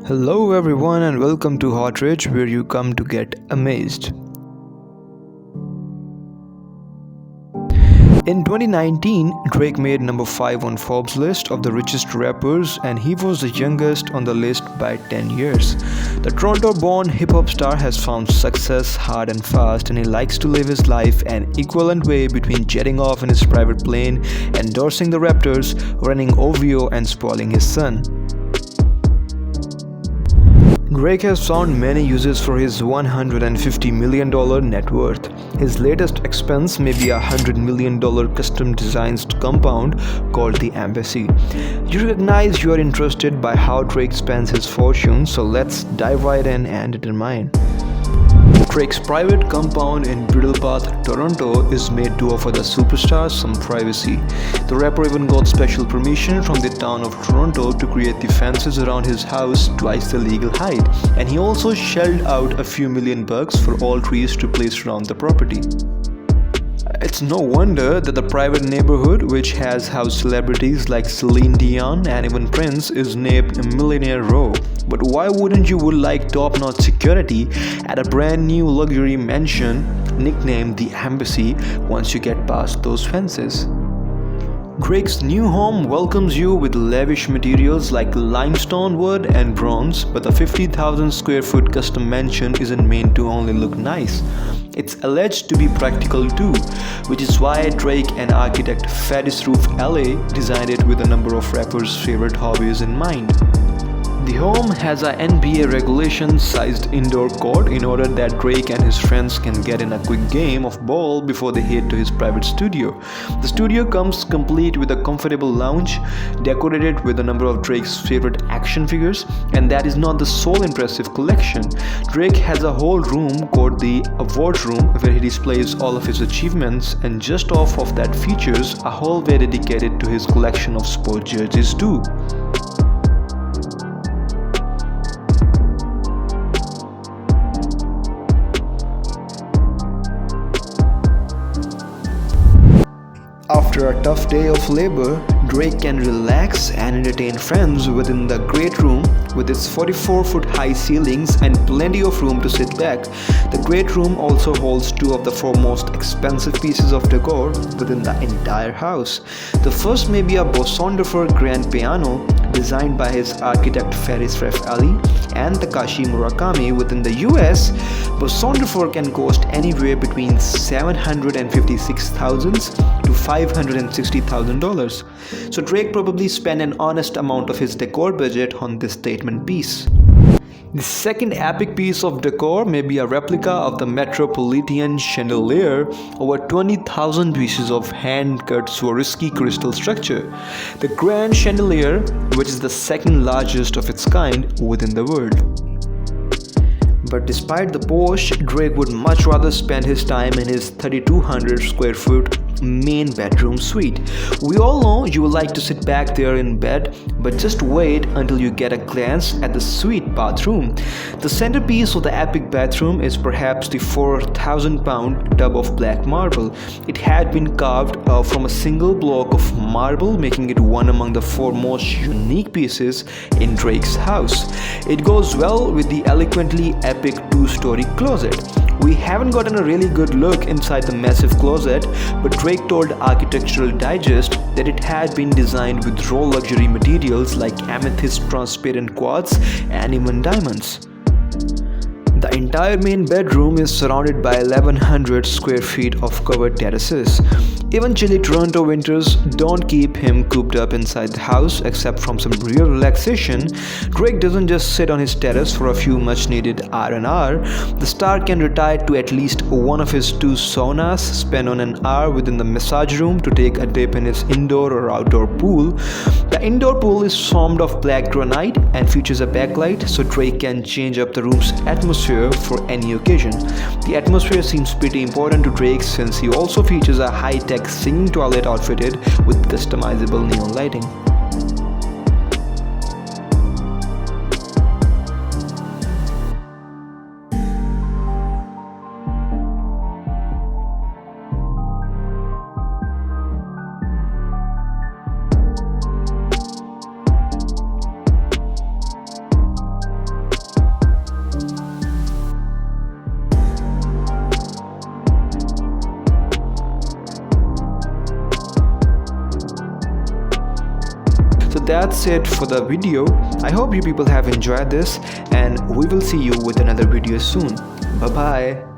Hello, everyone, and welcome to HotRich, where you come to get amazed. In 2019, Drake made number 5 on Forbes' list of the richest rappers, and he was the youngest on the list by 10 years. The Toronto-born hip-hop star has found success hard and fast, and he likes to live his life an equivalent way between jetting off in his private plane, endorsing the Raptors, running OVO, and spoiling his son. Drake has found many uses for his $150 million net worth. His latest expense may be a $100 million custom-designed compound called the Embassy. You recognize you are interested by how Drake spends his fortune, so let's dive right in and determine. Drake's private compound in Bridle Path, Toronto is made to offer the superstar some privacy. The rapper even got special permission from the town of Toronto to create the fences around his house twice the legal height, and he also shelled out a few $1,000,000 for all trees to place around the property. It's no wonder that the private neighborhood, which has housed celebrities like Celine Dion and even Prince, is named Millionaire Row. But why wouldn't you would like top-notch security at a brand new luxury mansion nicknamed the Embassy once you get past those fences? Drake's new home welcomes you with lavish materials like limestone, wood, and bronze, but the 50,000 square foot custom mansion isn't meant to only look nice. It's alleged to be practical too, which is why Drake and architect Fatis Roof LA designed it with a number of rappers' favorite hobbies in mind. The home has a NBA regulation-sized indoor court in order that Drake and his friends can get in a quick game of ball before they head to his private studio. The studio comes complete with a comfortable lounge, decorated with a number of Drake's favorite action figures, and that is not the sole impressive collection. Drake has a whole room called the Awards Room where he displays all of his achievements, and just off of that features a hallway dedicated to his collection of sport jerseys too. After a tough day of labor, Drake can relax and entertain friends within the great room with its 44-foot high ceilings and plenty of room to sit back. The great room also holds two of the four most expensive pieces of decor within the entire house. The first may be a Bosonderfer grand piano designed by his architect Faris Ref Ali and Takashi Murakami. Within the US, Bosonderfer can cost anywhere between $756,000 to $560,000. So Drake probably spent an honest amount of his decor budget on this statement piece. The second epic piece of decor may be a replica of the Metropolitan Chandelier, over 20,000 pieces of hand-cut Swarovski crystal structure. The Grand Chandelier, which is the second largest of its kind within the world. But despite the Porsche, Drake would much rather spend his time in his 3,200 square foot main bedroom suite. We all know you would like to sit back there in bed, but just wait until you get a glance at the suite bathroom. The centerpiece of the epic bathroom is perhaps the 4,000-pound tub of black marble. It had been carved from a single block of marble, making it one among the four most unique pieces in Drake's house. It goes well with the eloquently epic two-story closet. We haven't gotten a really good look inside the massive closet, but Drake told Architectural Digest that it had been designed with raw luxury materials like amethyst, transparent quartz, and even diamonds. The entire main bedroom is surrounded by 1,100 square feet of covered terraces. Even chilly Toronto winters don't keep him cooped up inside the house, except from some real relaxation. Drake doesn't just sit on his terrace for a few much-needed R&R. The star can retire to at least one of his two saunas, spend on an hour within the massage room to take a dip in his indoor or outdoor pool. The indoor pool is formed of black granite and features a backlight, so Drake can change up the room's atmosphere for any occasion. The atmosphere seems pretty important to Drake since he also features a high-tech singing toilet outfitted with customizable neon lighting. that's it for the video. I hope you people have enjoyed this, and we will see you with another video soon. Bye bye.